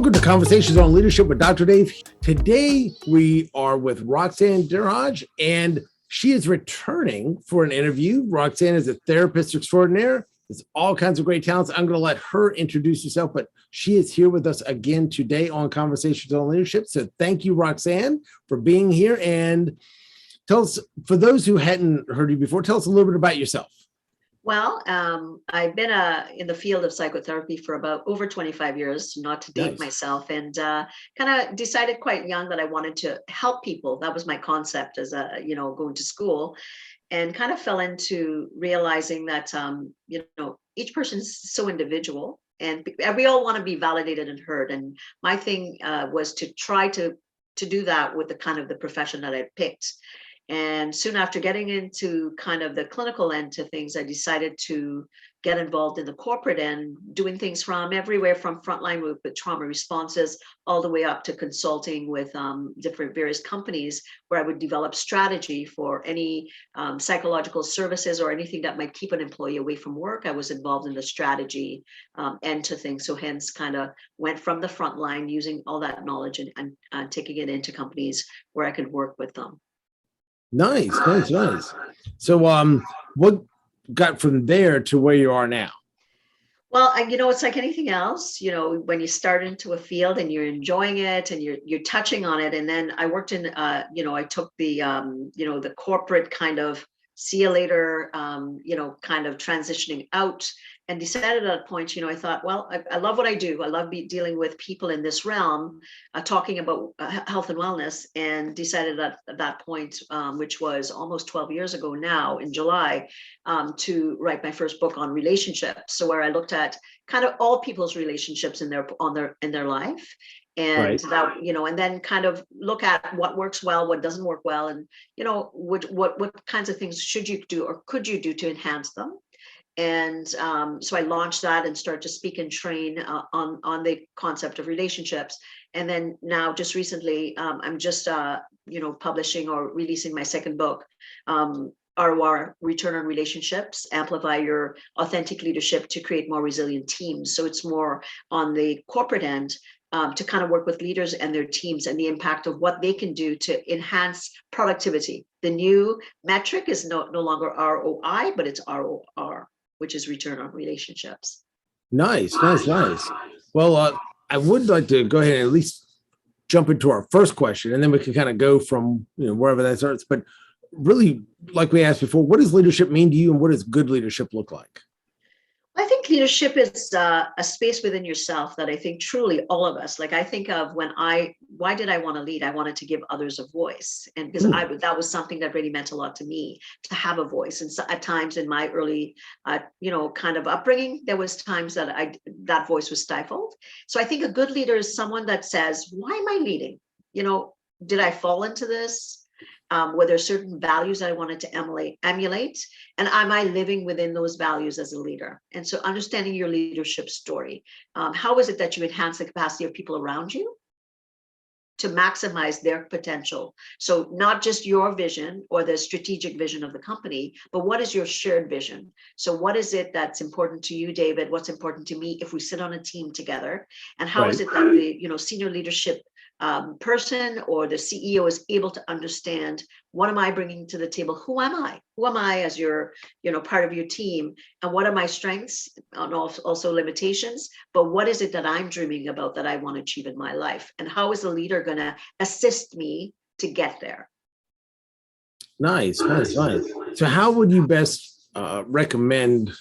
Welcome to Conversations on Leadership with Dr. Dave. Today, we are with Roxanne Derhodge, and she is returning for an interview. Roxanne is a therapist extraordinaire. There's all kinds of great talents. I'm going to let her introduce herself, but she is here with us again today on Conversations on Leadership. So thank you, Roxanne, for being here. And tell us, for those who hadn't heard you before, tell us a little bit about yourself. Well, I've been in the field of psychotherapy for about over 25 years, not to date myself, and kind of decided quite young that I wanted to help people. That was my concept as going to school, and kind of fell into realizing that, each person's so individual and we all want to be validated and heard. And my thing was to try to do that with the profession that I picked. And soon after getting into kind of the clinical end to things, I decided to get involved in the corporate end, doing things from everywhere from frontline work with trauma responses all the way up to consulting with different various companies where I would develop strategy for any psychological services or anything that might keep an employee away from work. I was involved in the strategy end to things. So hence kind of went from the front line using all that knowledge and taking it into companies where I could work with them. Nice. So what got from there to where you are now? Well, it's like anything else, when you start into a field and you're enjoying it and you're touching on it. And then I worked in, I took the, the corporate kind of see you later, kind of transitioning out, and decided at that point, I thought, well, I love what I do. I love dealing with people in this realm, talking about health and wellness, and decided at that point, which was almost 12 years ago now in July, to write my first book on relationships. So where I looked at kind of all people's relationships in their life. And that, and then kind of look at what works well, what doesn't work well, and, what kinds of things should you do or could you do to enhance them. And so I launched that and started to speak and train on the concept of relationships. And then now just recently, I'm just, publishing or releasing my second book, ROR, Return on Relationships, Amplify Your Authentic Leadership to Create More Resilient Teams. So it's more on the corporate end, to kind of work with leaders and their teams and the impact of what they can do to enhance productivity. The new metric is no longer ROI, but it's ROR, which is Return on Relationships. Nice. Well, I would like to go ahead and at least jump into our first question, and then we can kind of go from wherever that starts. But really, like we asked before, what does leadership mean to you, and what does good leadership look like? I think leadership is a space within yourself that I think truly all of us, like I think of why did I want to lead? I wanted to give others a voice. And because that was something that really meant a lot to me, to have a voice. And so at times in my early, kind of upbringing, there was times that that voice was stifled. So I think a good leader is someone that says, why am I leading? Did I fall into this? Were there certain values that I wanted to emulate? And am I living within those values as a leader? And so understanding your leadership story. How is it that you enhance the capacity of people around you to maximize their potential? So not just your vision or the strategic vision of the company, but what is your shared vision? So what is it that's important to you, David? What's important to me if we sit on a team together? And how is it that the senior leadership person or the CEO is able to understand, what am I bringing to the table? Who am I? Who am I as your, part of your team? And what are my strengths and also limitations? But what is it that I'm dreaming about that I want to achieve in my life? And how is the leader going to assist me to get there? Nice. So how would you best recommend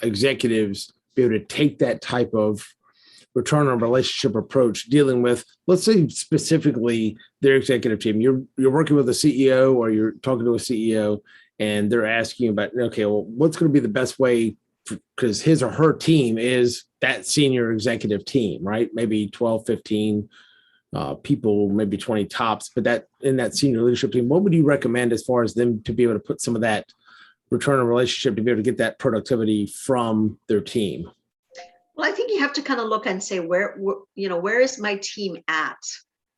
executives be able to take that type of return on relationship approach, dealing with, let's say specifically their executive team? You're working with a CEO or you're talking to a CEO and they're asking about, okay, well, what's going to be the best way, because his or her team is that senior executive team, right? Maybe 12, 15 people, maybe 20 tops, but that in that senior leadership team, what would you recommend as far as them to be able to put some of that return on relationship to be able to get that productivity from their team? Well, I think you have to kind of look and say, where is my team at?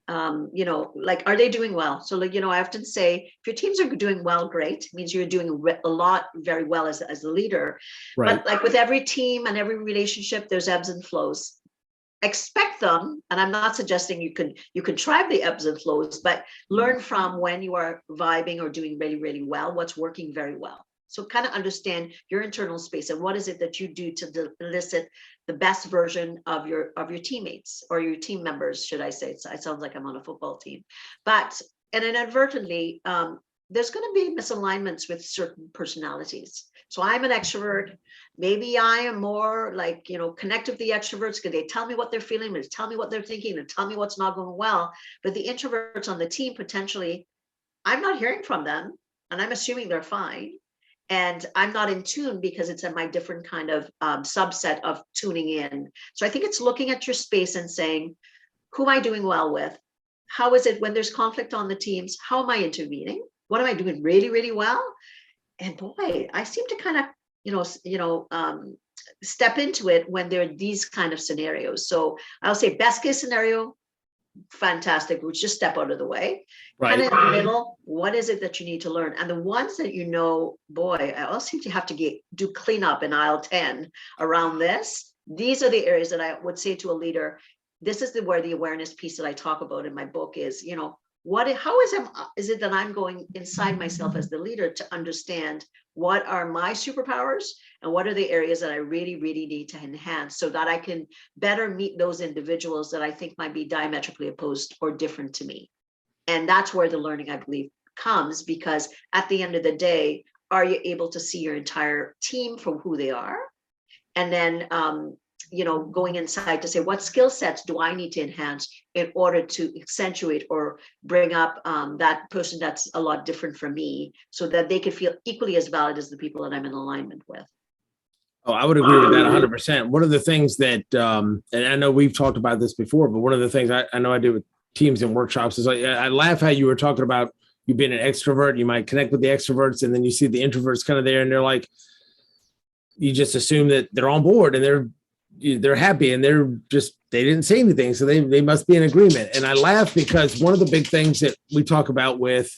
Like, are they doing well? So, like, I often say, if your teams are doing well, great. It means you're doing a lot very well as a leader. Right. But like with every team and every relationship, there's ebbs and flows. expect them, and I'm not suggesting you can tribe the ebbs and flows, but learn from when you are vibing or doing really, really well, what's working very well. So kind of understand your internal space and what is it that you do to elicit the best version of your teammates or your team members, should I say. It sounds like I'm on a football team. But and inadvertently, there's going to be misalignments with certain personalities. So I'm an extrovert. Maybe I am more like, connect with the extroverts because they tell me what they're feeling, they tell me what they're thinking, they tell me what's not going well. But the introverts on the team, potentially, I'm not hearing from them and I'm assuming they're fine. And I'm not in tune because it's in my different kind of subset of tuning in. So I think it's looking at your space and saying, who am I doing well with? How is it when there's conflict on the teams? How am I intervening? What am I doing really, really well? And boy, I seem to kind of, step into it when there are these kind of scenarios. So I'll say best case scenario, fantastic, which just step out of the way. Right. Kind of in the middle, what is it that you need to learn? And the ones that boy, I also seem to have to do cleanup in aisle 10 around this. These are the areas that I would say to a leader, this is where the awareness piece that I talk about in my book is, how is it that I'm going inside myself as the leader to understand what are my superpowers and what are the areas that I really, really need to enhance so that I can better meet those individuals that I think might be diametrically opposed or different to me. And that's where the learning, I believe, comes, because at the end of the day, are you able to see your entire team for who they are? And then, going inside to say, what skill sets do I need to enhance in order to accentuate or bring up that person that's a lot different from me so that they can feel equally as valid as the people that I'm in alignment with. Oh, I would agree with that 100%. One of the things that, and I know we've talked about this before, but one of the things I know I do with teams and workshops is like, I laugh how you were talking about you being an extrovert, you might connect with the extroverts, and then you see the introverts kind of there, and they're like, you just assume that they're on board and they're happy and they didn't say anything. So they must be in agreement. And I laugh because one of the big things that we talk about with,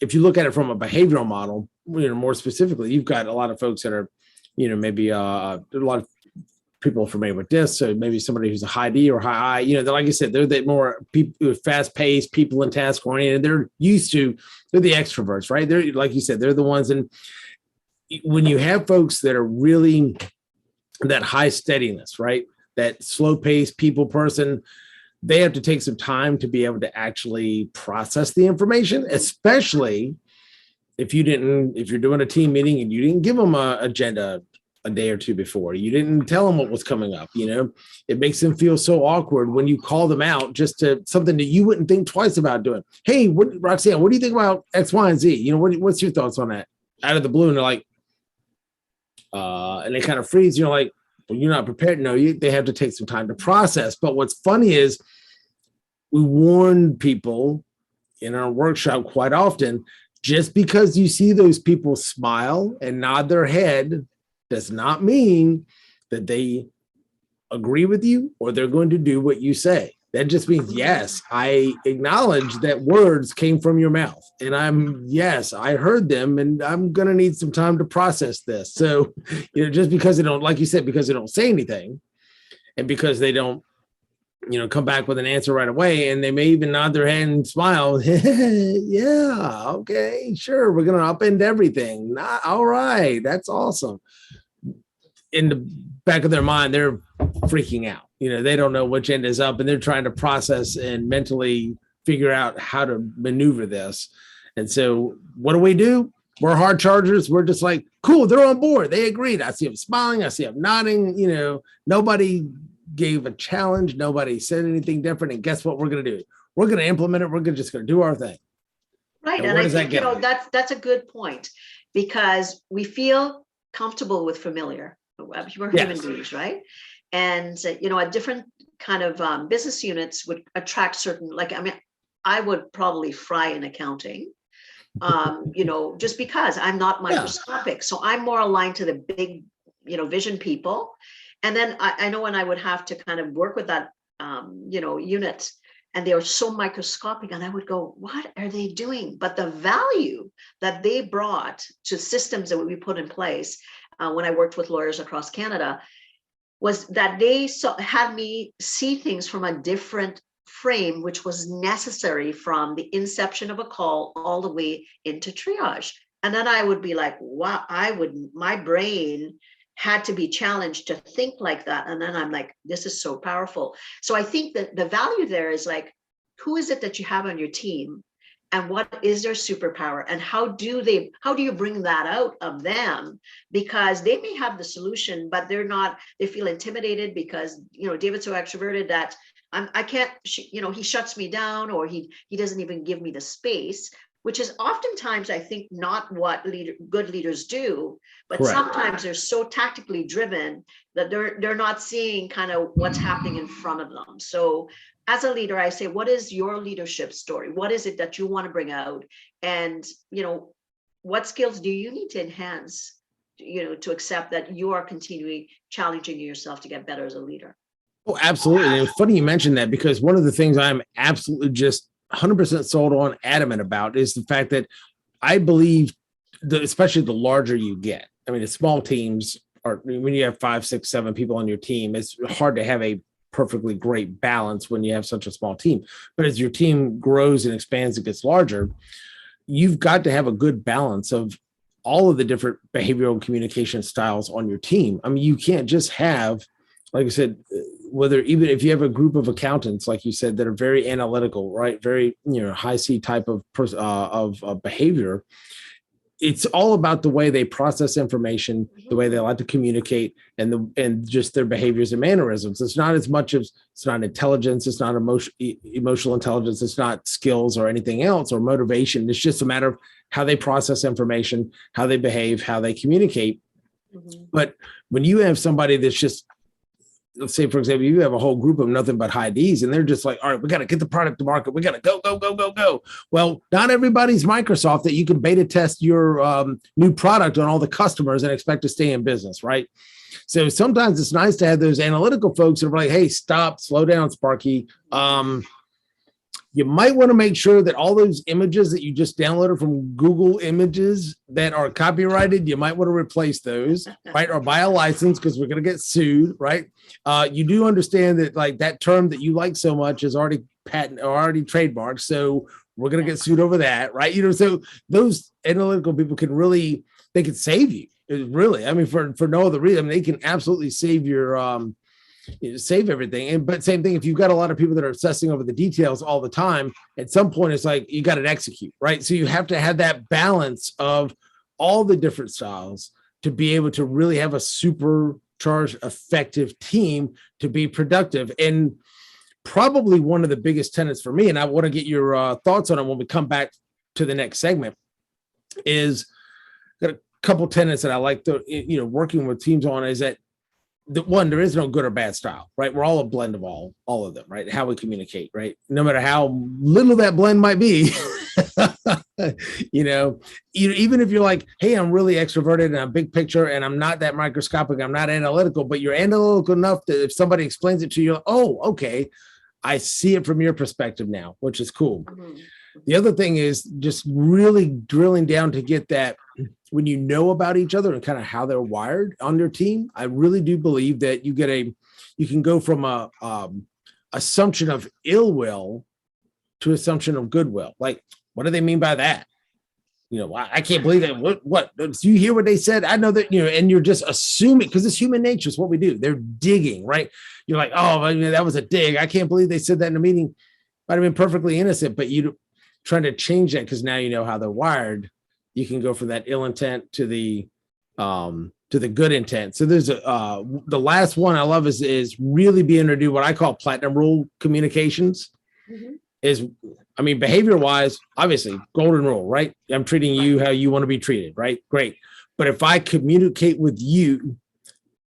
if you look at it from a behavioral model, more specifically, you've got a lot of folks that are, maybe a lot of people familiar with this. So maybe somebody who's a high D or high I, they're, like I said, they're the more fast paced, people and task oriented. They're the extroverts, right? They're, like you said, they're the ones. And when you have folks that are really that high steadiness, right? That slow paced people person, they have to take some time to be able to actually process the information, especially if you're doing a team meeting and you didn't give them an agenda a day or two before, you didn't tell them what was coming up. It makes them feel so awkward when you call them out just to something that you wouldn't think twice about doing. Hey, Roxanne, what do you think about X, Y, and Z? What's your thoughts on that? Out of the blue, and they're like, and they kind of freeze. You're like, well, you're not prepared. No, they have to take some time to process. But what's funny is we warn people in our workshop quite often, just because you see those people smile and nod their head does not mean that they agree with you or they're going to do what you say. That just means, yes, I acknowledge that words came from your mouth and I heard them and I'm going to need some time to process this. So, just because they don't, like you said, because they don't say anything and because they don't, come back with an answer right away, and they may even nod their head and smile. Yeah, okay, sure. We're going to upend everything. All right. That's awesome. In the back of their mind, they're freaking out. They don't know which end is up, and they're trying to process and mentally figure out how to maneuver this. And so what do? We're hard chargers. We're just like, cool, they're on board. They agreed. I see them smiling. I see them nodding. Nobody gave a challenge. Nobody said anything different. And guess what we're going to do? We're going to implement it. We're just going to do our thing. Right. And I think, that's a good point, because we feel comfortable with familiar. We're human beings, right? And, a different kind of business units would attract certain, I would probably fry in accounting, just because I'm not microscopic. So I'm more aligned to the big, vision people. And then I know when I would have to kind of work with that, unit, and they were so microscopic, and I would go, what are they doing? But the value that they brought to systems that we put in place when I worked with lawyers across Canada was that they had me see things from a different frame, which was necessary from the inception of a call all the way into triage. And then I would be like, wow, my brain had to be challenged to think like that. And then I'm like, this is so powerful. So I think that the value there is like, who is it that you have on your team? And what is their superpower? And how do you bring that out of them? Because they may have the solution, but they feel intimidated because, David's so extroverted that I can't, he shuts me down, or he doesn't even give me the space, which is oftentimes, I think, not what good leaders do, but Correct. Sometimes they're so tactically driven that they're not seeing kind of what's happening in front of them. So as a leader, I say, what is your leadership story? What is it that you want to bring out? And, what skills do you need to enhance, to accept that you are continually challenging yourself to get better as a leader? Oh, absolutely. And it's funny you mentioned that, because one of the things I'm absolutely just 100% sold on, adamant about, is the fact that I believe that, especially the larger you get, I mean, the small teams are, when you have 5, 6, 7 people on your team, it's hard to have a perfectly great balance when you have such a small team. But as your team grows and expands and gets larger, you've got to have a good balance of all of the different behavioral communication styles on your team. I mean, you can't just have, like I said, even if you have a group of accountants, like you said, that are very analytical, right? Very, high C type of behavior. It's all about the way they process information, the way they like to communicate, and just their behaviors and mannerisms. It's not as much as, it's not intelligence, it's not emotional intelligence, it's not skills or anything else or motivation. It's just a matter of how they process information, how they behave, how they communicate. Mm-hmm. But when you have somebody that's just, let's say, for example, you have a whole group of nothing but high Ds, and they're just like, all right, we got to get the product to market. We got to go, go, go, go, go. Well, not everybody's Microsoft that you can beta test your new product on all the customers and expect to stay in business, right? So sometimes it's nice to have those analytical folks that are like, hey, stop, slow down, Sparky. You might want to make sure that all those images that you just downloaded from Google Images that are copyrighted, you might want to replace those, right? Or buy a license, because we're going to get sued, right? You do understand that, like, that term that you like so much is already already trademarked, so we're going to get sued over that, right? So those analytical people they can save you. Really, I mean, for no other reason. I mean, they can absolutely save your save everything. But same thing, if you've got a lot of people that are obsessing over the details all the time, at some point it's like you got to execute, right? So you have to have that balance of all the different styles to be able to really have a supercharged, effective team to be productive. And probably one of the biggest tenets for me, and I want to get your thoughts on it when we come back to the next segment, is got a couple tenets that I like to, working with teams on, is that there is no good or bad style, right? We're all a blend of all of them, right? How we communicate, right? No matter how little that blend might be, even if you're like, hey, I'm really extroverted and I'm big picture and I'm not that microscopic, I'm not analytical, but you're analytical enough that if somebody explains it to you, oh, okay, I see it from your perspective now, which is cool. Mm-hmm. The other thing is just really drilling down to get that, when you know about each other and kind of how they're wired on your team, I really do believe that you can go from a assumption of ill will to assumption of goodwill. Like, what do they mean by that? I can't believe that. What? Do you hear what they said? I know that, and you're just assuming, because it's human nature. It's what we do. They're digging, right? You're like, oh, that was a dig. I can't believe they said that in a meeting. Might have been perfectly innocent, but you trying to change that because now you know how they're wired. You can go from that ill intent to the good intent. So there's the last one I love is really being able to do what I call platinum rule communications. Mm-hmm. Is, I mean, behavior wise, obviously golden rule, right? I'm treating you how you want to be treated, right? Great. But if I communicate with you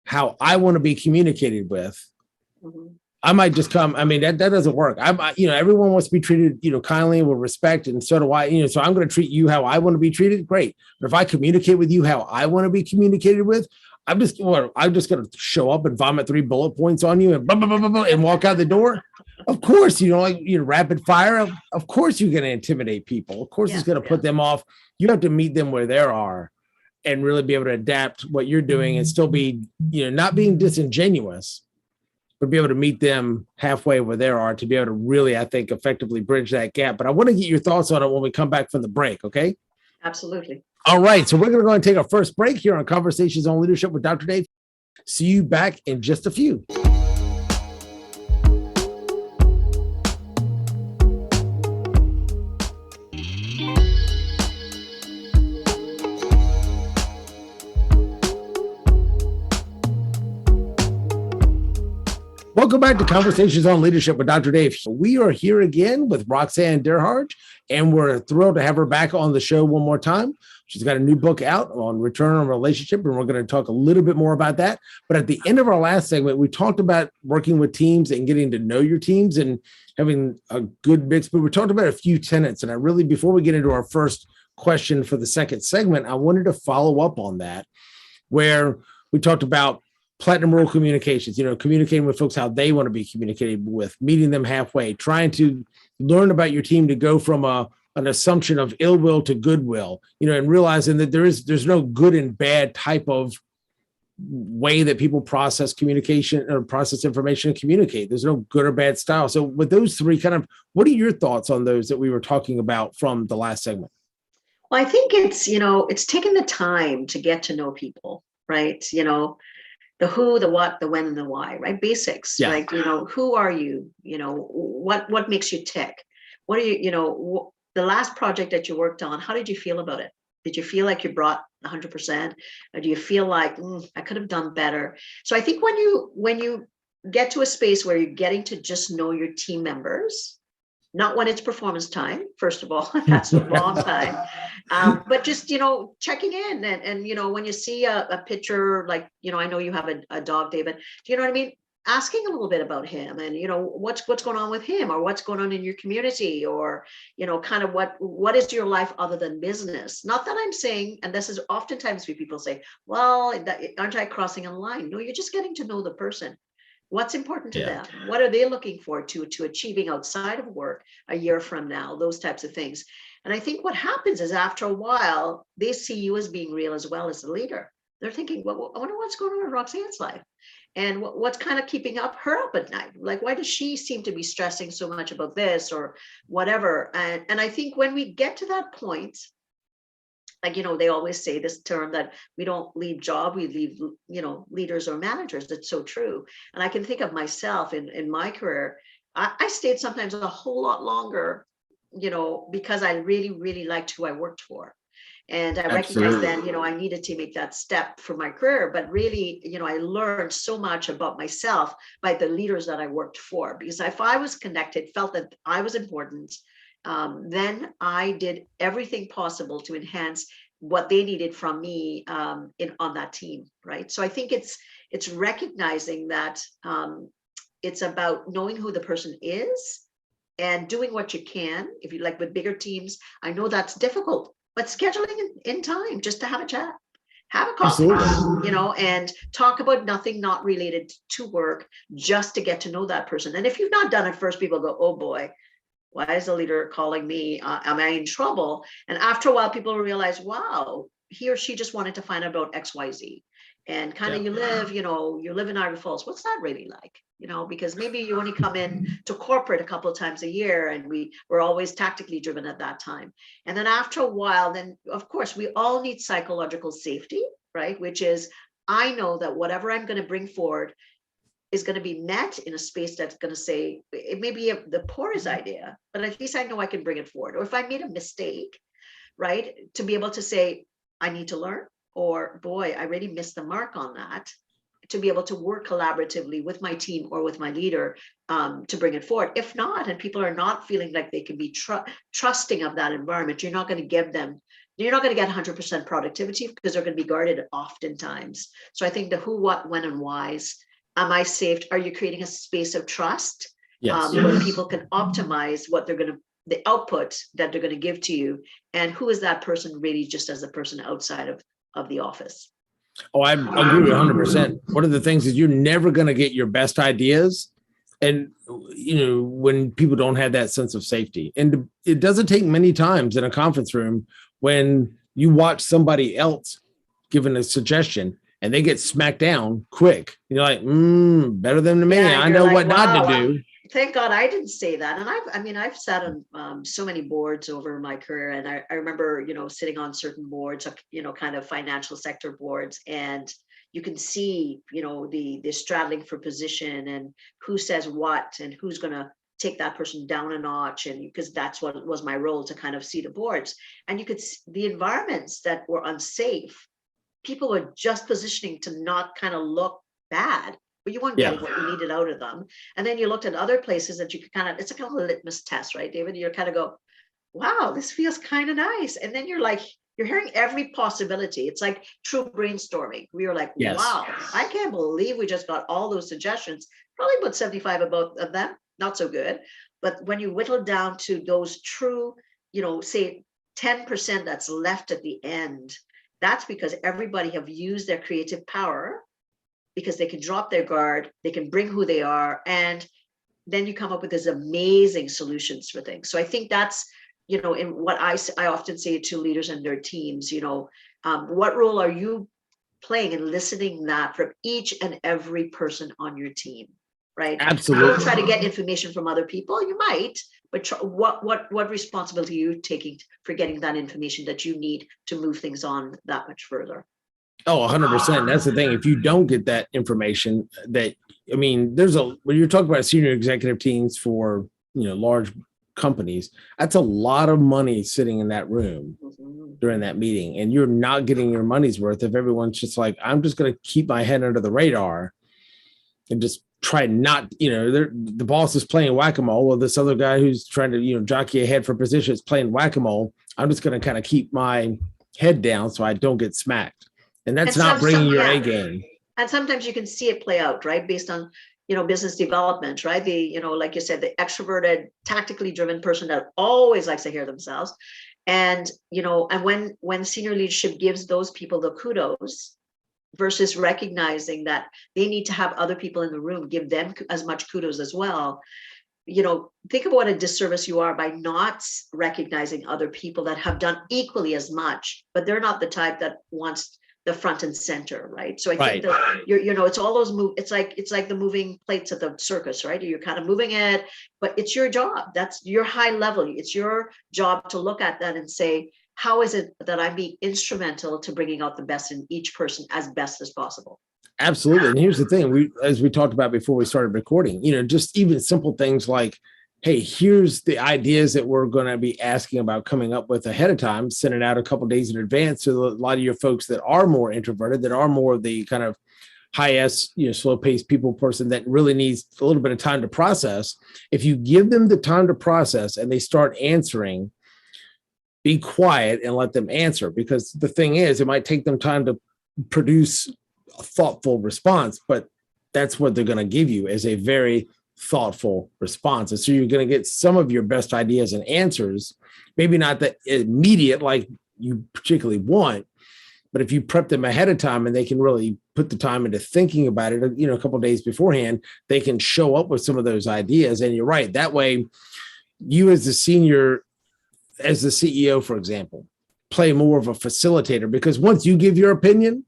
how I want to be communicated with, mm-hmm. I might just come. I mean, that doesn't work. Everyone wants to be treated, kindly and with respect. And so do I, so I'm going to treat you how I want to be treated. Great. But if I communicate with you how I want to be communicated with, I'm just going to show up and vomit 3 bullet points on you and blah, blah, blah, blah, blah, and walk out the door. Of course, rapid fire. Of course, you're going to intimidate people. Of course, it's going to put them off. You have to meet them where they are and really be able to adapt what you're doing and still be, not being disingenuous, but be able to meet them halfway where they are to be able to really, I think, effectively bridge that gap. But I want to get your thoughts on it when we come back from the break. Okay. Absolutely. All right. So we're going to go and take our first break here on Conversations on Leadership with Dr. Dave. See you back in just a few. Welcome back to Conversations on Leadership with Dr. Dave. We are here again with Roxanne Derhodge, and we're thrilled to have her back on the show one more time. She's got a new book out on return on relationship, and we're going to talk a little bit more about that. But at the end of our last segment, we talked about working with teams and getting to know your teams and having a good mix. But we talked about a few tenets, and I really, before we get into our first question for the second segment, I wanted to follow up on that, where we talked about platinum rule communications, communicating with folks how they want to be communicated with, meeting them halfway, trying to learn about your team to go from an assumption of ill will to goodwill, and realizing that there's no good and bad type of way that people process communication or process information and communicate. There's no good or bad style. So with those three what are your thoughts on those that we were talking about from the last segment? Well, I think it's taking the time to get to know people, right? The who, the what, the when, and the why, right? Basics, yeah. Like, who are you? What makes you tick? What are you, the last project that you worked on, how did you feel about it? Did you feel like you brought 100%? Or do you feel like, I could have done better? So I think when you get to a space where you're getting to just know your team members, not when it's performance time, first of all, that's the wrong time. But just, checking in and when you see a picture, like, I know you have a dog, David, do you know what I mean? Asking a little bit about him and, what's going on with him or what's going on in your community or, kind of what is your life other than business? Not that I'm saying, and this is oftentimes people say, well, aren't I crossing a line? No, you're just getting to know the person. What's important to them? What are they looking forward to achieving outside of work a year from now? Those types of things. And I think what happens is after a while, they see you as being real as well as the leader. They're thinking, well, I wonder what's going on in Roxanne's life and what's kind of keeping her up at night. Like, why does she seem to be stressing so much about this or whatever? And I think when we get to that point, like, they always say this term that we don't leave job, we leave, leaders or managers. It's so true. And I can think of myself in my career. I stayed sometimes a whole lot longer, because I really, really liked who I worked for. And I recognized then, I needed to make that step for my career. But really, I learned so much about myself by the leaders that I worked for. Because if I was connected, felt that I was important, then I did everything possible to enhance what they needed from me on that team, right? So I think it's recognizing that it's about knowing who the person is and doing what you can. If you like with bigger teams, I know that's difficult, but scheduling in time just to have a chat, have a coffee, and talk about nothing not related to work, just to get to know that person. And if you've not done it first, people go, oh boy, why is the leader calling me? Am I in trouble? And after a while, people realize, wow, he or she just wanted to find out about XYZ. And kind of you live in Niagara Falls. What's that really like? Because maybe you only come in to corporate a couple of times a year and we're always tactically driven at that time. And then after a while, then of course, we all need psychological safety, right? Which is, I know that whatever I'm going to bring forward is going to be met in a space that's going to say, it may be the poorest idea, but at least I know I can bring it forward. Or if I made a mistake, right, to be able to say, I need to learn, or boy, I really missed the mark on that, to be able to work collaboratively with my team or with my leader to bring it forward. If not, and people are not feeling like they can be trusting of that environment, you're not going to get 100% productivity because they're going to be guarded oftentimes. So I think the who, what, when, and whys. Am I safe? Are you creating a space of trust where people can optimize what the output that they're going to give to you? And who is that person really just as a person outside of the office? Oh, I agree with 100%. One of the things is you're never going to get your best ideas. And, when people don't have that sense of safety. And it doesn't take many times in a conference room when you watch somebody else given a suggestion and they get smacked down quick. You're like, better than me. Yeah, I you're know like, what not to wow, do. thank God I didn't say that. And I've sat on so many boards over my career. And I remember, sitting on certain boards, kind of financial sector boards. And you can see, the straddling for position and who says what and who's going to take that person down a notch. And because that's what was my role, to kind of see the boards. And you could see the environments that were unsafe. People were just positioning to not kind of look bad, but you weren't getting what you needed out of them. And then you looked at other places that you could kind of, it's a kind of a litmus test, right, David? You're kind of go, wow, this feels kind of nice. And then you're like, you're hearing every possibility. It's like true brainstorming. We were like, wow, I can't believe we just got all those suggestions. Probably about 75 of them, not so good. But when you whittle down to those true, say 10% that's left at the end, that's because everybody have used their creative power, because they can drop their guard, they can bring who they are, and then you come up with these amazing solutions for things. So I think that's, in what I often say to leaders and their teams, what role are you playing in listening that from each and every person on your team, right? Absolutely. Don't try to get information from other people. You might, but what responsibility are you taking for getting that information that you need to move things on that much further? Oh, 100%. That's the thing. If you don't get that information, when you're talking about senior executive teams for, large companies, that's a lot of money sitting in that room during that meeting. And you're not getting your money's worth if everyone's just like, I'm just going to keep my head under the radar and just try not, the boss is playing whack-a-mole, or this other guy who's trying to, jockey ahead for position is playing whack-a-mole. I'm just going to kind of keep my head down so I don't get smacked. And that's not bringing your A game. And sometimes you can see it play out, right? Based on, business development, right? Like you said, the extroverted, tactically driven person that always likes to hear themselves. And, and when senior leadership gives those people the kudos versus recognizing that they need to have other people in the room, give them as much kudos as well. Think about what a disservice you are by not recognizing other people that have done equally as much, but they're not the type that wants the front and center, right? So I think that it's all those it's like the moving plates at the circus, right? You're kind of moving it, but it's your job. That's your high level. It's your job to look at that and say, how is it that I'm being instrumental to bringing out the best in each person as best as possible? Absolutely. And here's the thing, as we talked about before we started recording, just even simple things like, hey, here's the ideas that we're going to be asking about coming up with ahead of time, send it out a couple of days in advance to a lot of your folks that are more introverted, that are more of the kind of high S, slow paced people person that really needs a little bit of time to process. If you give them the time to process and they start answering, be quiet and let them answer, because the thing is, it might take them time to produce a thoughtful response, but that's what they're going to give you, is a very thoughtful response. And so you're going to get some of your best ideas and answers, maybe not that immediate like you particularly want, but if you prep them ahead of time and they can really put the time into thinking about it, a couple of days beforehand, they can show up with some of those ideas. And you're right. That way, you as the senior, as the CEO, for example, play more of a facilitator, because once you give your opinion,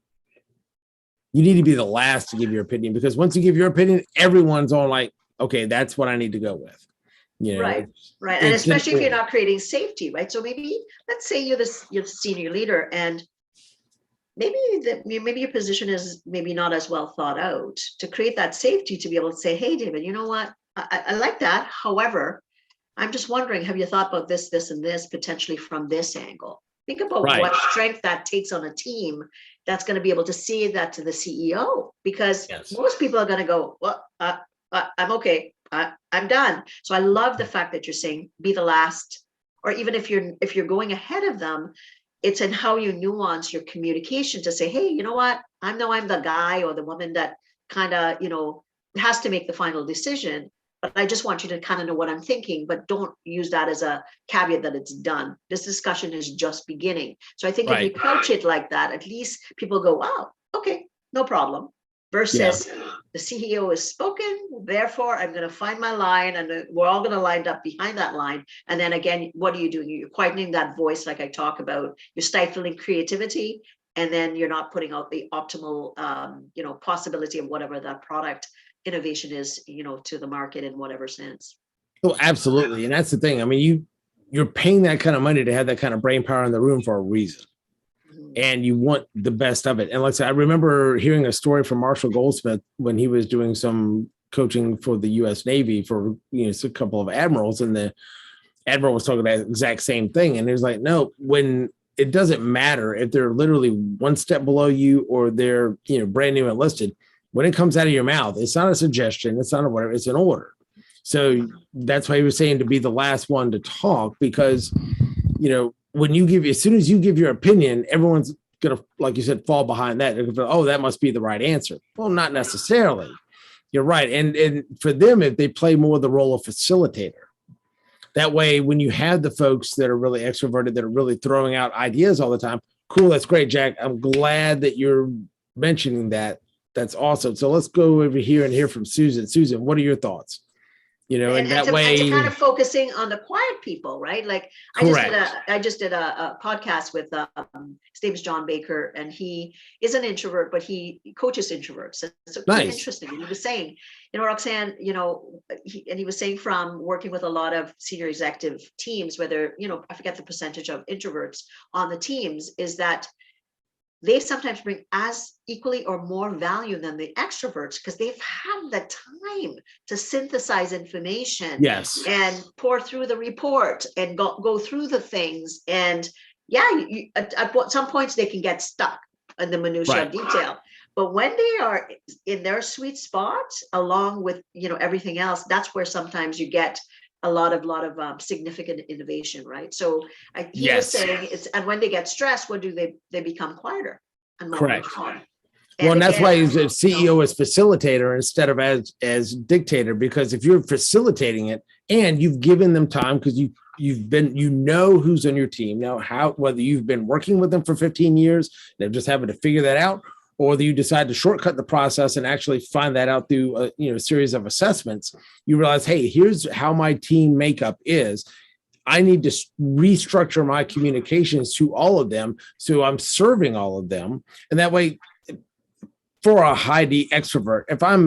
you need to be the last to give your opinion, because once you give your opinion, everyone's on like, okay, that's what I need to go with. Right. And especially if you're not creating safety, right? So maybe, let's say you're the senior leader, and maybe your position is maybe not as well thought out, to create that safety, to be able to say, hey, David, you know what? I like that. However, I'm just wondering, have you thought about this, and this potentially from this angle? Think about what strength that takes on a team that's going to be able to say that to the CEO, because most people are going to go, well, I'm okay. I'm done. So I love the fact that you're saying be the last, or even if you're going ahead of them, it's in how you nuance your communication to say, hey, you know what? I know I'm the guy or the woman that kind of, has to make the final decision, but I just want you to kind of know what I'm thinking, but don't use that as a caveat that it's done. This discussion is just beginning. So I think if you approach it like that, at least people go, wow, okay, no problem. Versus the CEO has spoken, therefore I'm going to find my line, and we're all going to line up behind that line. And then again, what are you doing? You're quietening that voice, like I talk about. You're stifling creativity, and then you're not putting out the optimal, possibility of whatever that product innovation is, to the market in whatever sense. Oh, absolutely. And that's the thing. I mean, you're paying that kind of money to have that kind of brain power in the room for a reason. Mhm. And you want the best of it. And like I said, I remember hearing a story from Marshall Goldsmith when he was doing some coaching for the U.S. Navy for a couple of admirals, and the admiral was talking about the exact same thing. And he was like, no, when it doesn't matter if they're literally one step below you or they're brand new enlisted, when it comes out of your mouth, it's not a suggestion, it's not a whatever, it's an order. So that's why he was saying to be the last one to talk, because when you give, as soon as you give your opinion, everyone's gonna, like you said, fall behind that. Oh, that must be the right answer. Well, not necessarily. You're right. And for them, if they play more the role of facilitator, that way, when you have the folks that are really extroverted, that are really throwing out ideas all the time, cool, that's great, Jack. I'm glad that you're mentioning that. That's awesome. So let's go over here and hear from Susan. Susan, what are your thoughts? And that and to kind way, of focusing on the quiet people, right? Like correct. I just did a podcast with his name is John Baker, and he is an introvert, but he coaches introverts. And it's pretty Nice. interesting. And he was saying, Roxanne, he was saying from working with a lot of senior executive teams, whether I forget the percentage of introverts on the teams, is that they sometimes bring as equally or more value than the extroverts, because they've had the time to synthesize information, Yes. and pour through the report and go through the things. And at some points they can get stuck in the minutiae of detail. But when they are in their sweet spot, along with everything else, that's where sometimes you get a lot of significant innovation, right? So he was saying and when they get stressed, what do they become quieter and more calm. Well, and that's why he's a CEO as facilitator instead of as dictator, because if you're facilitating it and you've given them time, because you've been, who's on your team now, whether you've been working with them for 15 years, they're just having to figure that out, or that you decide to shortcut the process and actually find that out through a series of assessments. You realize, hey, here's how my team makeup is. I need to restructure my communications to all of them, so I'm serving all of them. And that way, for a high D extrovert, if I'm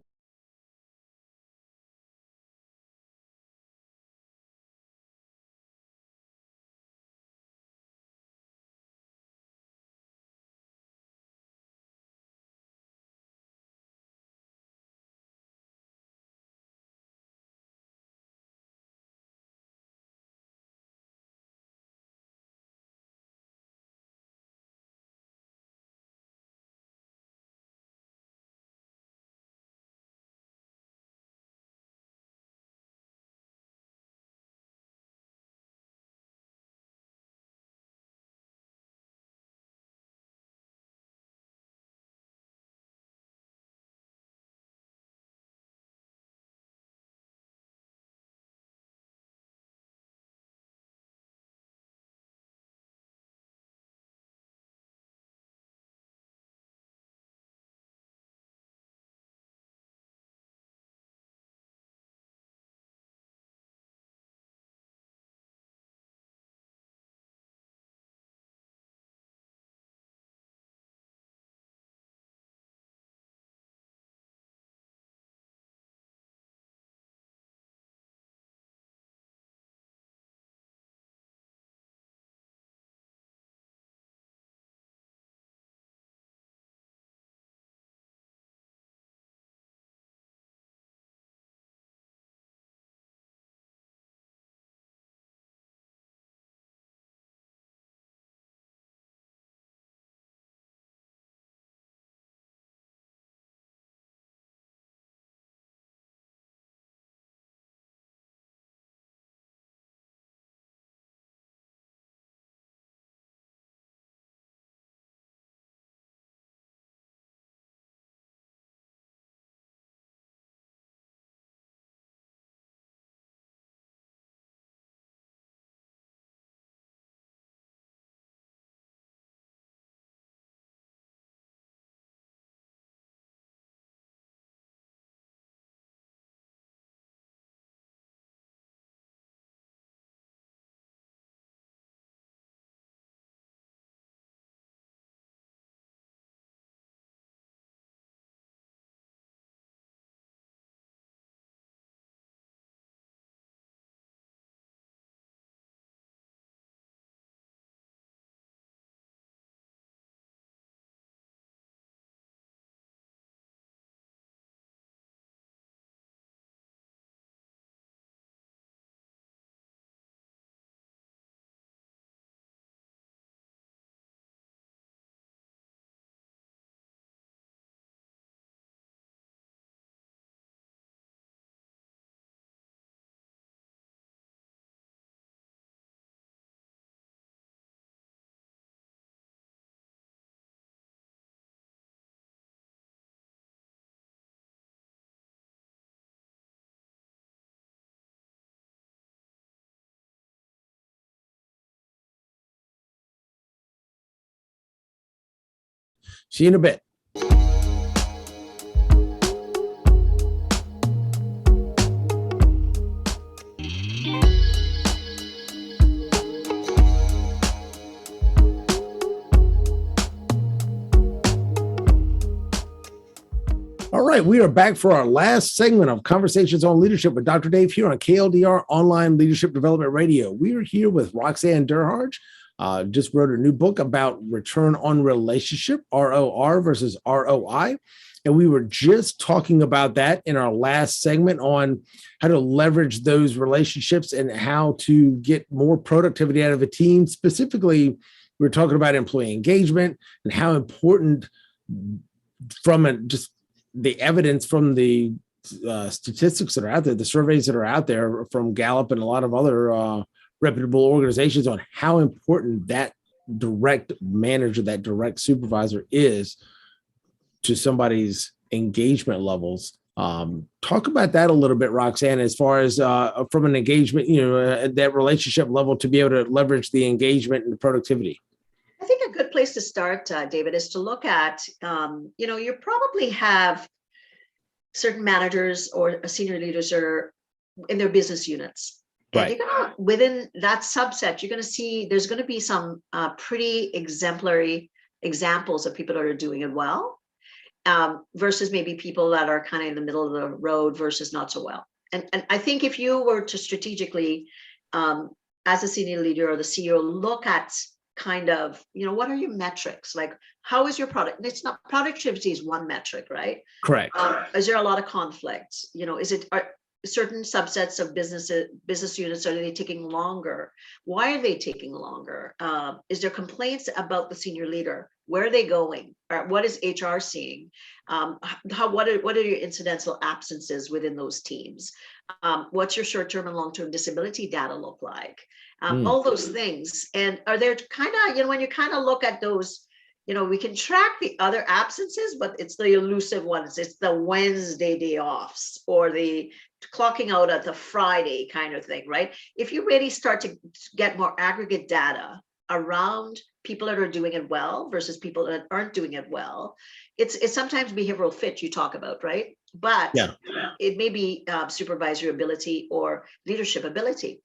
See you in a bit. All right, we are back for our last segment of Conversations on Leadership with Dr. Dave here on KLDR Online Leadership Development Radio. We are here with Roxanne Derhodge. Just wrote a new book about return on relationship, ROR versus ROI. And we were just talking about that in our last segment on how to leverage those relationships and how to get more productivity out of a team. Specifically, we were talking about employee engagement and how important from just the evidence from the statistics that are out there, the surveys that are out there from Gallup and a lot of other reputable organizations on how important that direct manager, that direct supervisor is to somebody's engagement levels. Talk about that a little bit, Roxanne, as far as from an engagement, that relationship level to be able to leverage the engagement and the productivity. I think a good place to start, David, is to look at, you probably have certain managers or senior leaders are in their business units. And Right. you're gonna, within that subset, you're going to see there's going to be some pretty exemplary examples of people that are doing it well versus maybe people that are kind of in the middle of the road versus not so well. And I think if you were to strategically, as a senior leader or the CEO, look at kind of, what are your metrics? Like, how is your product? It's not, productivity is one metric, right? Correct. Is there a lot of conflict? Is it certain subsets of business units, are they taking longer? Why are they taking longer? Is there complaints about the senior leader? Where are they going? Or what is HR seeing? What are your incidental absences within those teams? What's your short-term and long-term disability data look like? All those things. And are there kind of, when you kind of look at those, we can track the other absences, but it's the elusive ones. It's the Wednesday day offs or the clocking out at the Friday kind of thing, right? If you really start to get more aggregate data around people that are doing it well versus people that aren't doing it well, it's sometimes behavioral fit you talk about, right? But Yeah. it may be supervisory ability or leadership ability.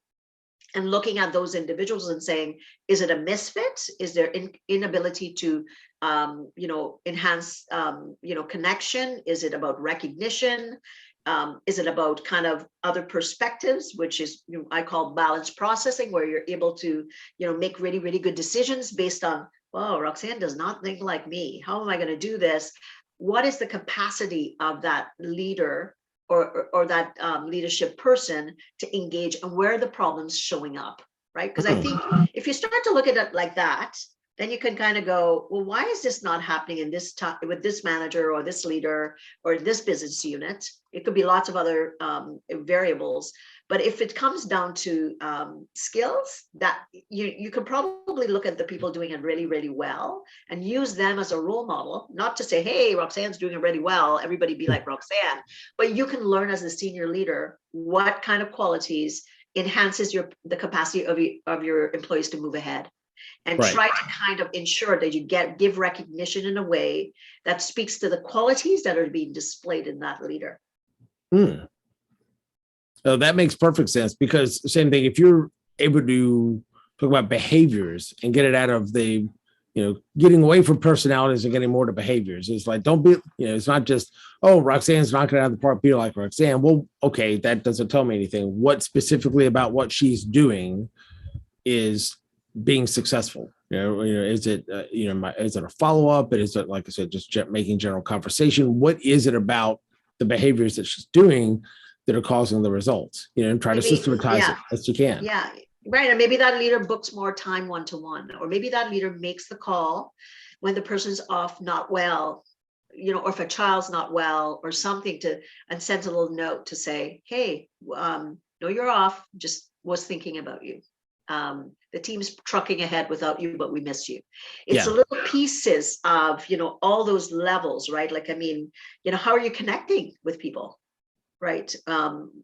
And looking at those individuals and saying, is it a misfit? Is there inability to, enhance, connection? Is it about recognition? Is it about kind of other perspectives, which is, I call balanced processing, where you're able to, make really, really good decisions based on, oh, Roxanne does not think like me. How am I going to do this? What is the capacity of that leader or that leadership person to engage, and where are the problems showing up, right? Because I think if you start to look at it like that, then you can kind of go, well, why is this not happening in this time with this manager or this leader or this business unit? It could be lots of other variables. But if it comes down to skills, that you could probably look at the people doing it really, really well and use them as a role model, not to say, hey, Roxanne's doing it really well, everybody be like Roxanne, but you can learn as a senior leader what kind of qualities enhances the capacity of your employees to move ahead. And Right. try to kind of ensure that you give recognition in a way that speaks to the qualities that are being displayed in that leader. So that makes perfect sense, because same thing, if you're able to talk about behaviors and get it out of the, getting away from personalities and getting more to behaviors. It's like, don't be, it's not just, oh, Roxanne's knocking it out of the park, be like Roxanne. Well, okay, that doesn't tell me anything. What specifically about what she's doing is being successful? Is it, is it a follow-up? Is it, like I said, just making general conversation? What is it about the behaviors that she's doing that are causing the results, and try to systematize it as you can. Yeah, right. And maybe that leader books more time one-to-one, or maybe that leader makes the call when the person's off, not well, or if a child's not well or something, and sends a little note to say, hey, no, you're off, just was thinking about you. The team's trucking ahead without you, but we miss you. It's a little pieces of, all those levels, right? Like, how are you connecting with people? right?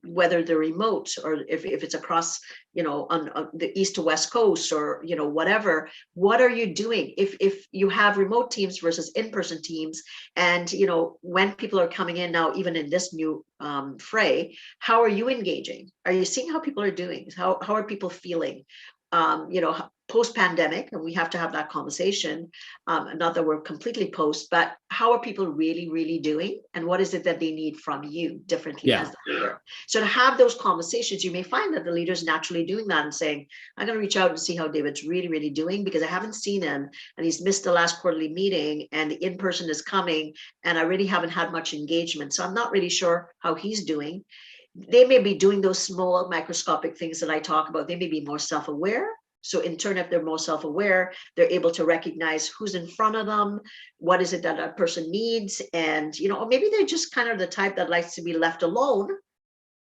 Whether they're remote or if it's across, on the east to west coast or, whatever, what are you doing? If you have remote teams versus in-person teams, and, when people are coming in now, even in this new fray, how are you engaging? Are you seeing how people are doing? How are people feeling? Post-pandemic, and we have to have that conversation. Not that we're completely post, but how are people really, really doing? And what is it that they need from you differently as the leader? So to have those conversations, you may find that the leader's naturally doing that and saying, I'm going to reach out and see how David's really, really doing, because I haven't seen him and he's missed the last quarterly meeting and the in-person is coming and I really haven't had much engagement. So I'm not really sure how he's doing. They may be doing those small microscopic things that I talk about. They may be more self-aware. So in turn, if they're more self-aware, they're able to recognize who's in front of them, what is it that a person needs, and or maybe they're just kind of the type that likes to be left alone,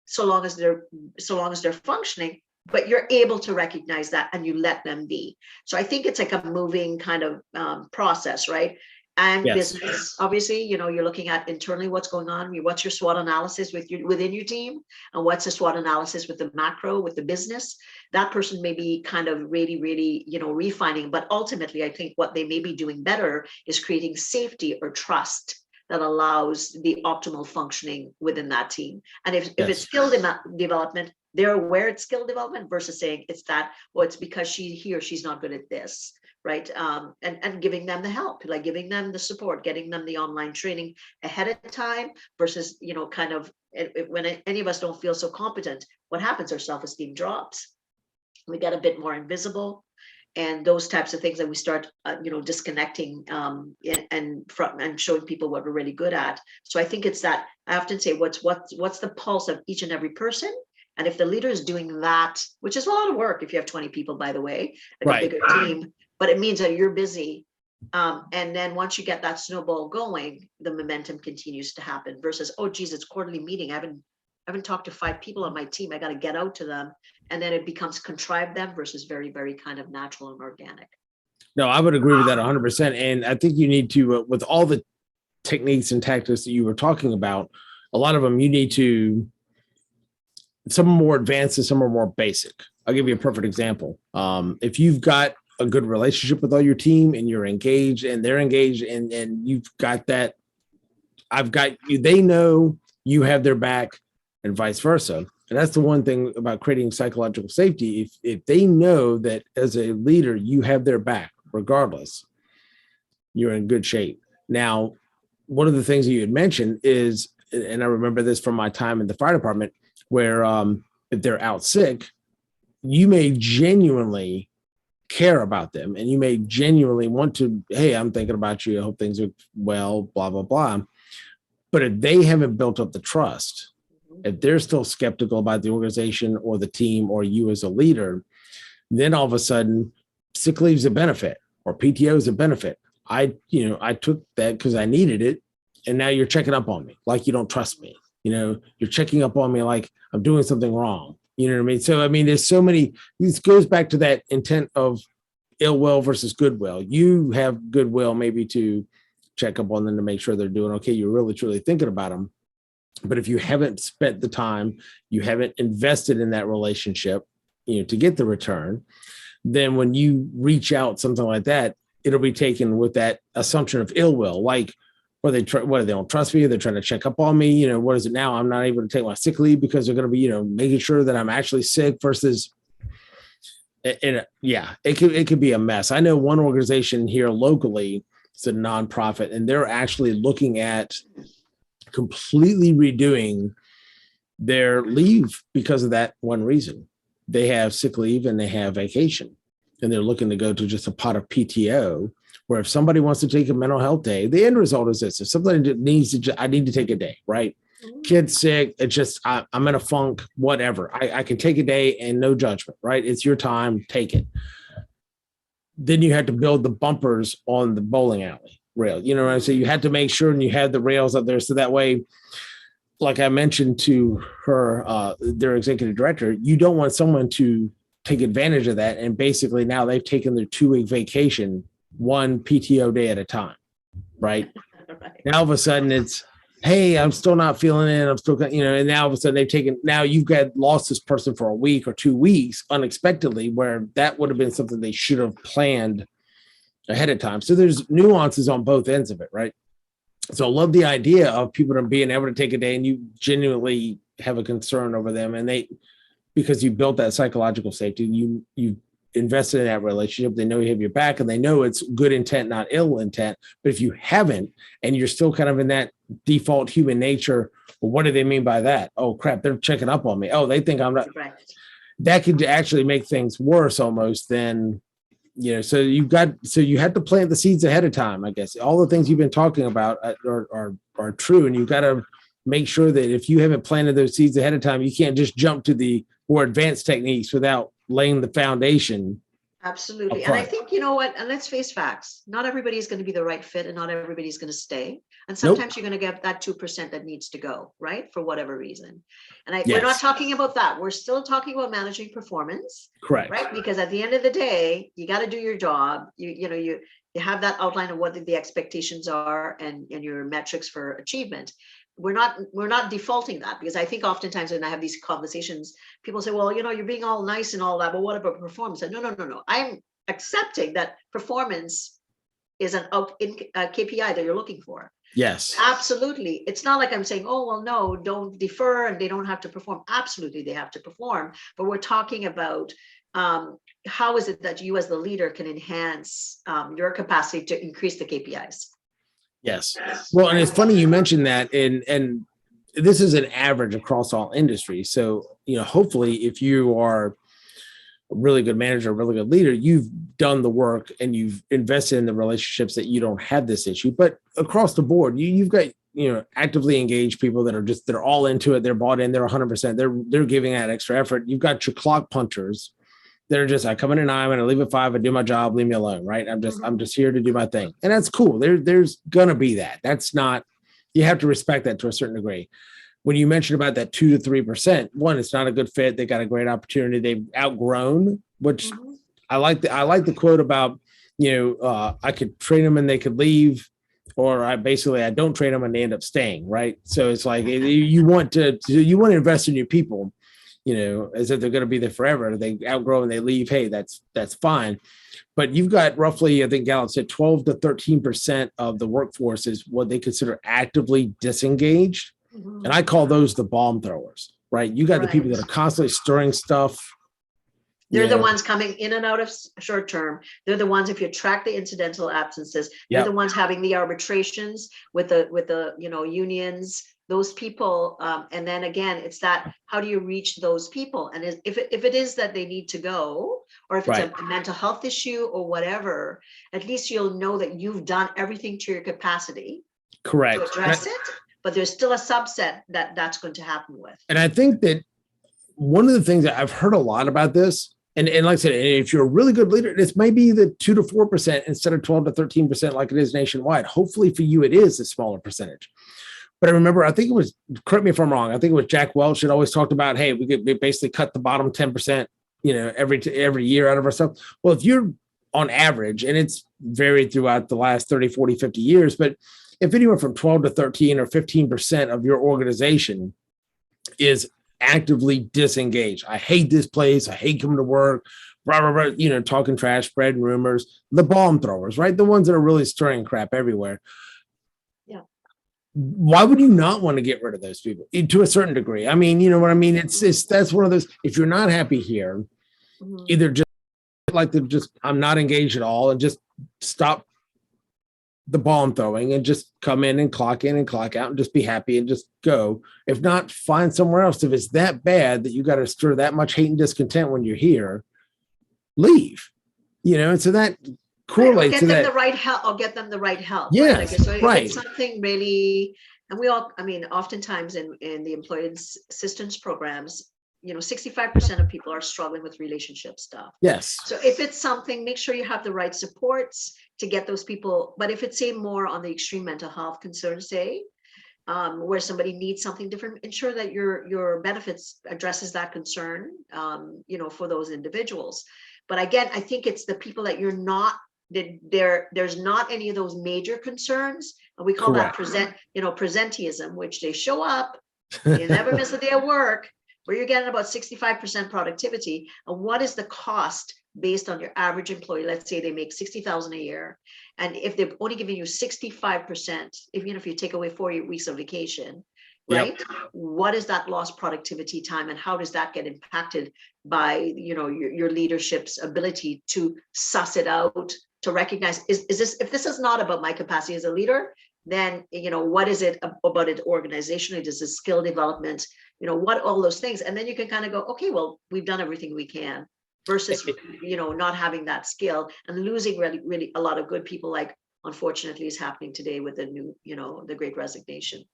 so long as they're functioning. But you're able to recognize that and you let them be. So I think it's like a moving kind of process, right? And business, obviously, you're looking at internally what's going on. What's your SWOT analysis within your team, and what's the SWOT analysis with the macro, with the business? That person may be kind of really, really, refining. But ultimately, I think what they may be doing better is creating safety or trust that allows the optimal functioning within that team. And if it's skill development, they're aware it's skill development versus saying it's that, well, it's because he or she's not good at this. Right. And giving them the help, like giving them the support, getting them the online training ahead of time versus, kind of when any of us don't feel so competent, what happens? Our self-esteem drops. We get a bit more invisible, and those types of things that we start, disconnecting and showing people what we're really good at. So I think it's that I often say, what's the pulse of each and every person? And if the leader is doing that, which is a lot of work if you have 20 people, by the way, like a bigger team, but it means that you're busy. And then once you get that snowball going, the momentum continues to happen versus, oh, geez, it's quarterly meeting. I haven't talked to 5 people on my team. I got to get out to them. And then it becomes contrived them versus very, very kind of natural and organic. No, I would agree with that 100%. And I think you need to, with all the techniques and tactics that you were talking about, a lot of them you need to, some are more advanced and some are more basic. I'll give you a perfect example. If you've got a good relationship with all your team and you're engaged and they're engaged and you've got that, I've got you, they know you have their back and vice versa. And that's the one thing about creating psychological safety. If they know that as a leader, you have their back, regardless, you're in good shape. Now, one of the things that you had mentioned is, and I remember this from my time in the fire department, where if they're out sick, you may genuinely care about them and you may genuinely want to, hey, I'm thinking about you. I hope things are well, blah, blah, blah. But if they haven't built up the trust, if they're still skeptical about the organization or the team or you as a leader, then all of a sudden sick leave is a benefit or PTO is a benefit. I took that because I needed it. And now you're checking up on me like you don't trust me. You're checking up on me like I'm doing something wrong. You know what I mean? So, I mean, there's so many, this goes back to that intent of ill will versus goodwill. You have goodwill maybe to check up on them to make sure they're doing okay. You're really, truly thinking about them. But if you haven't spent the time, you haven't invested in that relationship, to get the return, then when you reach out, something like that, it'll be taken with that assumption of ill will, like, they don't trust me. They're trying to check up on me. What is it now? I'm not able to take my sick leave because they're going to be, making sure that I'm actually sick versus, it could be a mess. I know one organization here locally, it's a nonprofit, and they're actually looking at completely redoing their leave because of that one reason. They have sick leave and they have vacation, and they're looking to go to just a pot of PTO. Where if somebody wants to take a mental health day, the end result is this: if somebody needs to, I need to take a day, right? Kid's sick, it's just I'm in a funk, whatever. I can take a day and no judgment, right? It's your time, take it. Then you had to build the bumpers on the bowling alley rail. You know what I'm saying? You had to make sure and you had the rails up there so that way, like I mentioned to her, their executive director, you don't want someone to take advantage of that. And basically now they've taken their 2-week vacation, one PTO day at a time, right? Now all of a sudden it's, hey, I'm still not feeling it. I'm still, and now all of a sudden now you've lost this person for a week or 2 weeks unexpectedly, where that would have been something they should have planned ahead of time. So there's nuances on both ends of it, right? So I love the idea of people being able to take a day and you genuinely have a concern over them, and because you built that psychological safety, you invested in that relationship. They know you have your back, and they know it's good intent, not ill intent. But if you haven't, and you're still kind of in that default human nature, well, what do they mean by that? Oh crap, they're checking up on me. Oh, they think I'm not. Correct. That could actually make things worse almost than. So you have to plant the seeds ahead of time. I guess all the things you've been talking about are true, and you've got to make sure that if you haven't planted those seeds ahead of time, you can't just jump to the more advanced techniques without laying the foundation. Absolutely. And I think, you know what, and let's face facts, not everybody is going to be the right fit, and not everybody's going to stay. And sometimes you're going to get that 2% that needs to go, right? For whatever reason. And we're not talking about that. We're still talking about managing performance. Correct. Right? Because at the end of the day, you got to do your job. You have that outline of what the expectations are and your metrics for achievement. We're not defaulting that, because I think oftentimes when I have these conversations, people say, well, you're being all nice and all that, but what about performance? And no. I'm accepting that performance is a KPI that you're looking for. Yes, absolutely. It's not like I'm saying, oh, well, no, don't defer and they don't have to perform. Absolutely, they have to perform. But we're talking about how is it that you as the leader can enhance your capacity to increase the KPIs? Yes. Well, and it's funny you mentioned that, and this is an average across all industries. So, hopefully if you are a really good manager, a really good leader, you've done the work and you've invested in the relationships that you don't have this issue. But across the board, you've got, actively engaged people that they're all into it. They're bought in, they're 100%. They're giving that extra effort. You've got your clock punchers. They're just, I come in at 9, and I leave at 5, I do my job, leave me alone, right? I'm just here to do my thing. And that's cool. There's gonna be that. That's not, you have to respect that to a certain degree. When you mentioned about that 2 to 3%, one, it's not a good fit. They got a great opportunity. They've outgrown, which I like the quote about, I could train them and they could leave, or I don't train them and they end up staying, right? So it's like you want to invest in your people, as if they're going to be there forever. They outgrow and they leave. Hey, that's fine. But you've got roughly, I think Gallup said 12 to 13% of the workforce is what they consider actively disengaged. And I call those the bomb throwers, right? You got the people that are constantly stirring stuff. They're the ones coming in and out of short term. They're the ones, if you track the incidental absences, they're the ones having the arbitrations with the unions, those people. And then again, it's that, how do you reach those people? And if it is that they need to go, or if it's a mental health issue or whatever, at least you'll know that you've done everything to your capacity to address it. But there's still a subset that's going to happen with. And I think that one of the things that I've heard a lot about this, and like I said, if you're a really good leader, this may be the 2 to 4% instead of 12 to 13% like it is nationwide. Hopefully for you, it is a smaller percentage. But I remember, I think it was, correct me if I'm wrong, I think it was Jack Welch that always talked about, hey, we basically cut the bottom 10%, every year out of our stuff. Well, if you're on average, and it's varied throughout the last 30, 40, 50 years, but if anywhere from 12 to 13 or 15% of your organization is actively disengaged, I hate this place, I hate coming to work, blah, blah, blah, talking trash, spreading rumors, the bomb throwers, right? The ones that are really stirring crap everywhere. Yeah. Why would you not want to get rid of those people to a certain degree? I mean, you know what I mean? That's one of those, if you're not happy here, either just I'm not engaged at all, and just stop the bomb throwing and just come in and clock out and just be happy and just go. If not, find somewhere else. If it's that bad that you got to stir that much hate and discontent when you're here, leave. And so that correlates to that. Get them the right help. Yes, right. It's something really, and oftentimes in the employee assistance programs, 65% of people are struggling with relationship stuff. Yes. So if it's something, make sure you have the right supports to get those people. But if it's more on the extreme mental health concerns, where somebody needs something different, ensure that your benefits addresses that concern, for those individuals. But again, I think it's the people that you're not, there's not any of those major concerns, And we call that Correct. presenteeism, which they show up, you never miss a day of work, where you're getting about 65% productivity. And what is the cost based on your average employee? Let's say they make 60,000 a year. And if they're only giving you 65%, if you take away 4 weeks of vacation, Yep. right? What is that lost productivity time, and how does that get impacted by your leadership's ability to suss it out, to recognize, is this, if this is not about my capacity as a leader, then what is it about it organizationally? Does this skill development, what, all those things? And then you can kind of go, okay, well, we've done everything we can, versus not having that skill and losing really, really a lot of good people, like unfortunately is happening today with the new, the Great Resignation.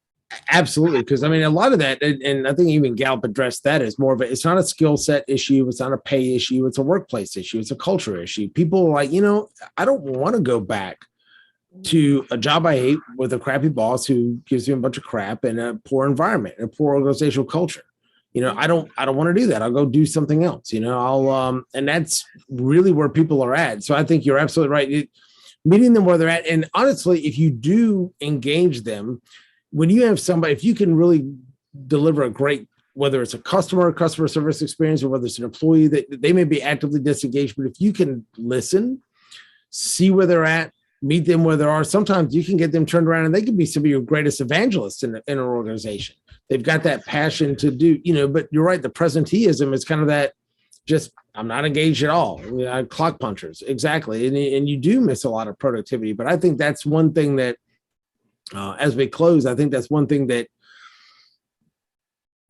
Absolutely. Because I mean, a lot of that, and I think even Gallup addressed that, is more of it's not a skill set issue. It's not a pay issue. It's a workplace issue. It's a culture issue. People are like, I don't want to go back to a job I hate with a crappy boss who gives me a bunch of crap and a poor environment and a poor organizational culture. I don't want to do that. I'll go do something else. And that's really where people are at. So I think you're absolutely right. Meeting them where they're at. And honestly, if you do engage them, when you have somebody, if you can really deliver a great, whether it's a customer service experience, or whether it's an employee that they may be actively disengaged, but if you can listen, see where they're at, meet them where they are, sometimes you can get them turned around and they can be some of your greatest evangelists in an organization. They've got that passion to do, but you're right. The presenteeism is kind of that, just, I'm not engaged at all. Clock punchers. Exactly. And you do miss a lot of productivity, but I think that's one thing that, as we close, I think that's one thing that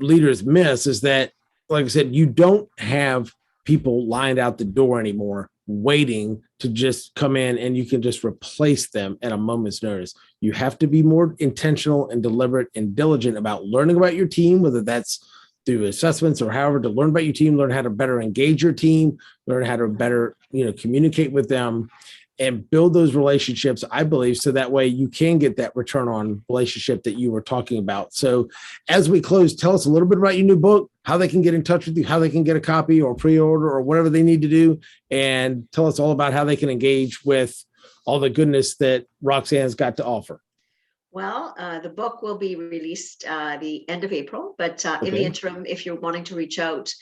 leaders miss, is that, like I said, you don't have people lined out the door anymore waiting to just come in and you can just replace them at a moment's notice. You have to be more intentional and deliberate and diligent about learning about your team, whether that's through assessments or however, to learn about your team, learn how to better engage your team, learn how to better, communicate with them, and build those relationships, I believe, so that way you can get that return on relationship that you were talking about. So as we close, tell us a little bit about your new book, how they can get in touch with you, how they can get a copy or pre-order or whatever they need to do, and tell us all about how they can engage with all the goodness that Roxanne's got to offer. Well, the book will be released the end of April, but Okay. in the interim, if you're wanting to reach out,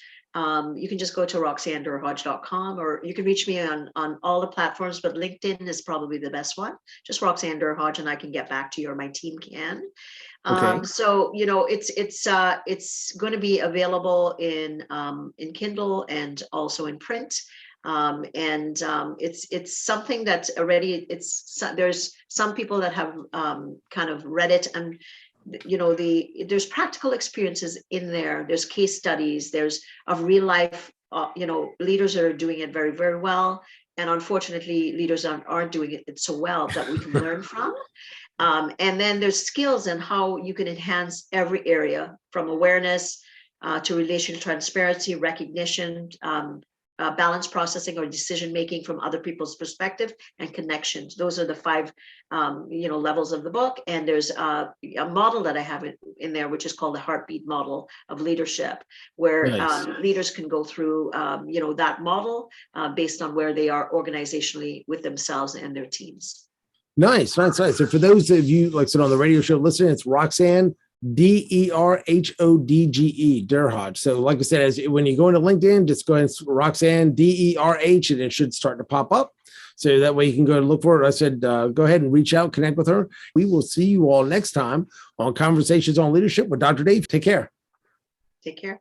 you can just go to roxannederhodge.com, or you can reach me on all the platforms, but LinkedIn is probably the best one. Just Roxanne Derhodge, and I can get back to you, or my team can. Okay. So it's going to be available in Kindle and also in print. It's something that's already, there's some people that have kind of read it, and there's practical experiences in there. There's case studies, there's of real life, leaders are doing it very, very well. And unfortunately, leaders aren't doing it so well that we can learn from. And then there's skills and how you can enhance every area, from awareness to relational transparency, recognition, balance processing or decision making from other people's perspective, and connections. Those are the 5 levels of the book. And there's a model that I have in there, which is called the heartbeat model of leadership, where Nice. leaders can go through that model based on where they are organizationally with themselves and their teams. Nice. So for those of you, like I said, on the radio show listening, it's Roxanne Derhodge, Derhodge. So like I said, when you go into LinkedIn, just go ahead and Roxanne Derh, and it should start to pop up. So that way you can go and look for it. I said, go ahead and reach out, connect with her. We will see you all next time on Conversations on Leadership with Dr. Dave. Take care. Take care.